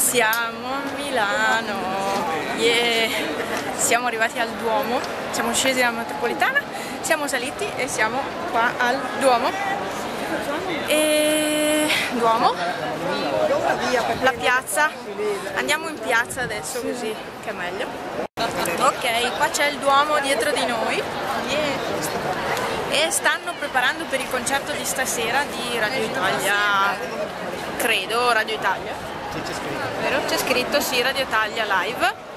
Siamo a Milano, yeah. Siamo arrivati al Duomo, siamo scesi dalla metropolitana, siamo saliti e siamo qua al Duomo. Duomo, la piazza, andiamo in piazza adesso così che è meglio. Ok, qua c'è il Duomo dietro di noi, yeah. E stanno preparando per il concerto di stasera di Radio Italia, credo Radio Italia, vero? C'è scritto sì, Radio Italia Live.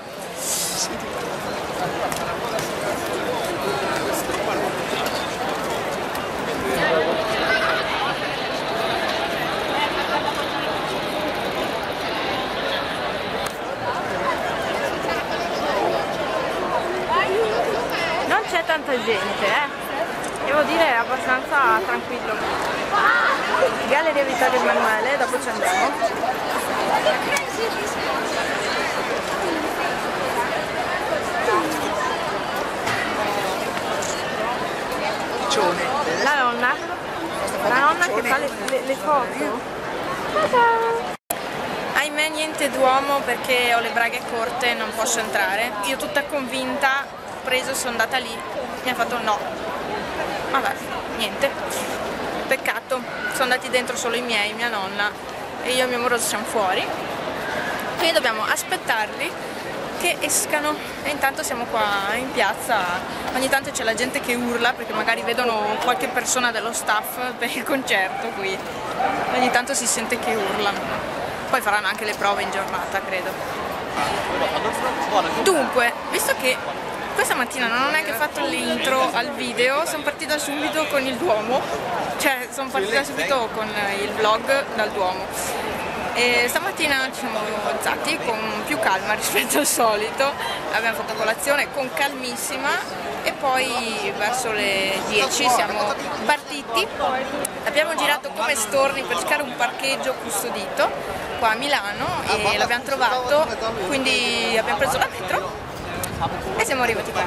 Non c'è tanta gente, devo dire è abbastanza tranquillo. Galleria Vittorio Emanuele, dopo ci andiamo. La nonna che fa le foto. Ahimè niente Duomo perché ho le braghe corte e non posso entrare. Io tutta convinta, ho preso, sono andata lì, mi ha fatto no. Vabbè, niente. Peccato, sono andati dentro solo i miei, mia nonna e io e mio amoroso siamo fuori. Quindi dobbiamo aspettarli che escano e intanto siamo qua in piazza. Ogni tanto c'è la gente che urla perché magari vedono qualche persona dello staff per il concerto qui. Ogni tanto si sente che urlano. Poi faranno anche le prove in giornata, credo. Dunque, visto che questa mattina non è che ho fatto l'intro al video, sono partita subito con il Duomo, cioè sono partita subito con il vlog dal Duomo. E stamattina ci siamo alzati con più calma rispetto al solito, abbiamo fatto colazione con calmissima e poi verso le 10 siamo partiti. Abbiamo girato come storni per cercare un parcheggio custodito qua a Milano e l'abbiamo trovato, quindi abbiamo preso la metro e siamo arrivati qua.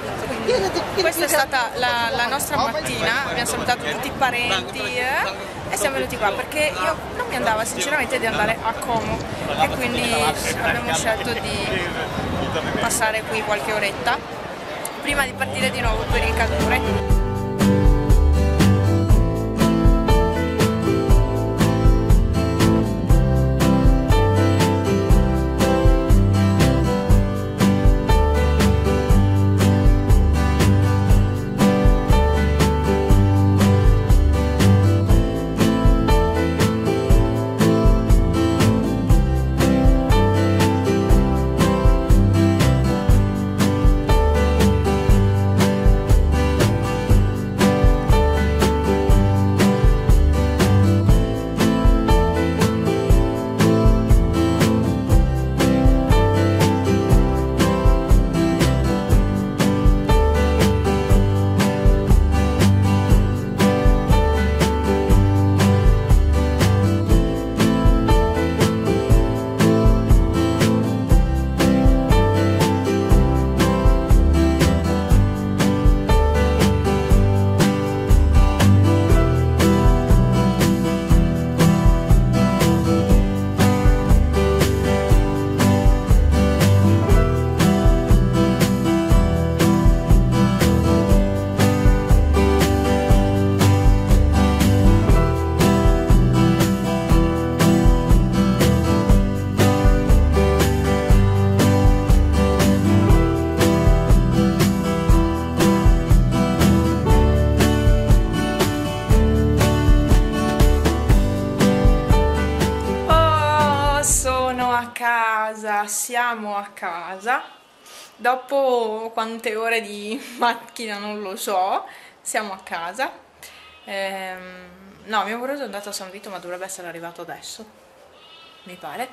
Questa è stata la nostra mattina, abbiamo salutato tutti i parenti e siamo venuti qua perché io non mi andava sinceramente di andare a Como e quindi abbiamo scelto di passare qui qualche oretta prima di partire di nuovo per il Cadore. Siamo a casa dopo quante ore di macchina non lo so, siamo a casa. No, mio amoroso è andato a San Vito ma dovrebbe essere arrivato adesso, mi pare.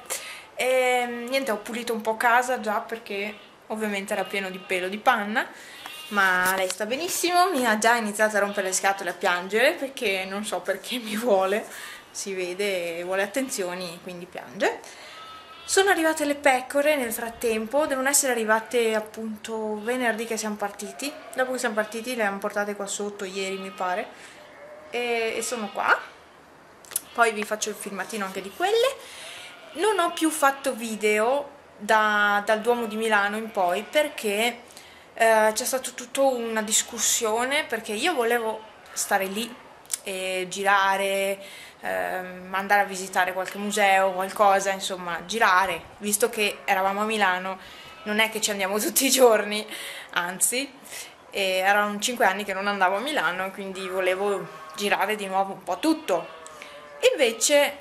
E niente, ho pulito un po' casa già perché ovviamente era pieno di pelo di panna, ma lei sta benissimo, mi ha già iniziato a rompere le scatole e a piangere perché non so perché mi vuole, si vede, vuole attenzioni, quindi piange. Sono arrivate le pecore nel frattempo, devono essere arrivate appunto venerdì che siamo partiti. Dopo che siamo partiti le abbiamo portate qua sotto ieri mi pare e sono qua. Poi vi faccio il filmatino anche di quelle non ho più fatto video dal Duomo di Milano in poi, perché c'è stata tutta una discussione, perché io volevo stare lì e girare, andare a visitare qualche museo, qualcosa, insomma girare, visto che eravamo a Milano, non è che ci andiamo tutti i giorni, anzi, e erano 5 anni che non andavo a Milano, quindi volevo girare di nuovo un po' tutto. Invece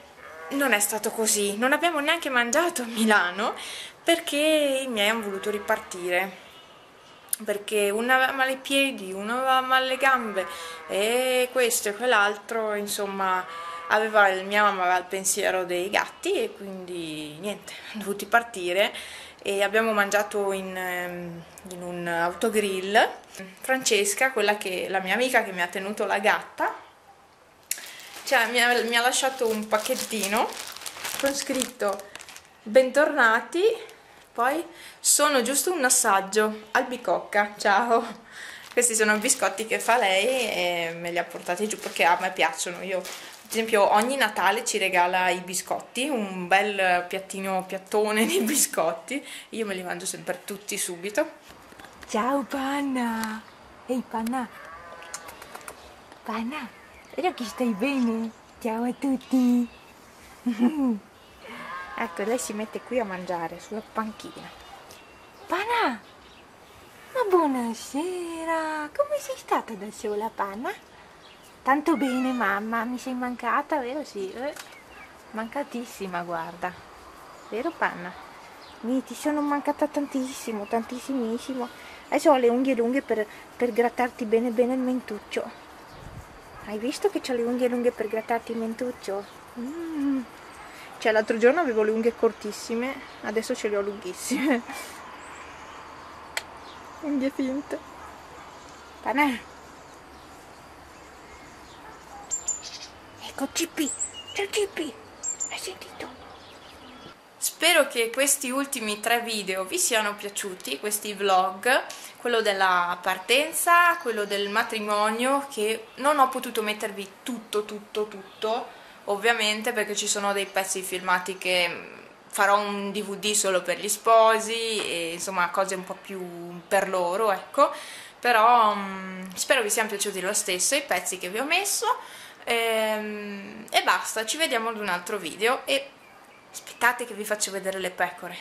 non è stato così, non abbiamo neanche mangiato a Milano perché i miei hanno voluto ripartire, perché uno aveva male ai piedi, uno aveva male alle gambe e questo e quell'altro, insomma mia mamma aveva il pensiero dei gatti e quindi niente, hanno dovuti partire e abbiamo mangiato in un autogrill. Francesca, la mia amica che mi ha tenuto la gatta, cioè, mi ha lasciato un pacchettino con scritto bentornati, poi sono giusto un assaggio, albicocca, ciao. Questi sono i biscotti che fa lei e me li ha portati giù perché a me piacciono. Io, ad esempio, ogni Natale ci regala i biscotti, un bel piattone di biscotti, io me li mangio sempre tutti subito. Ciao Panna! Ehi Panna! Panna, spero che stai bene! Ciao a tutti! Ecco, lei si mette qui a mangiare sulla panchina. Panna! Ma buonasera! Come sei stata da sola, Panna? Tanto bene, mamma, mi sei mancata, vero? Sì, mancatissima, guarda. Vero, Panna? Ti sono mancata tantissimo, tantissimissimo. Adesso ho le unghie lunghe per grattarti bene bene il mentuccio. Hai visto che ho le unghie lunghe per grattarti il mentuccio? Cioè, l'altro giorno avevo le unghie cortissime, adesso ce le ho lunghissime. Unghie finte. Panà. Ecco Cippi, ciao Cippi, hai sentito? Spero che questi ultimi 3 video vi siano piaciuti, questi vlog, quello della partenza, quello del matrimonio, che non ho potuto mettervi tutto, ovviamente perché ci sono dei pezzi filmati che farò un DVD solo per gli sposi e insomma cose un po' più per loro, ecco, però spero vi siano piaciuti lo stesso i pezzi che vi ho messo e basta, ci vediamo ad un altro video e aspettate che vi faccio vedere le pecore.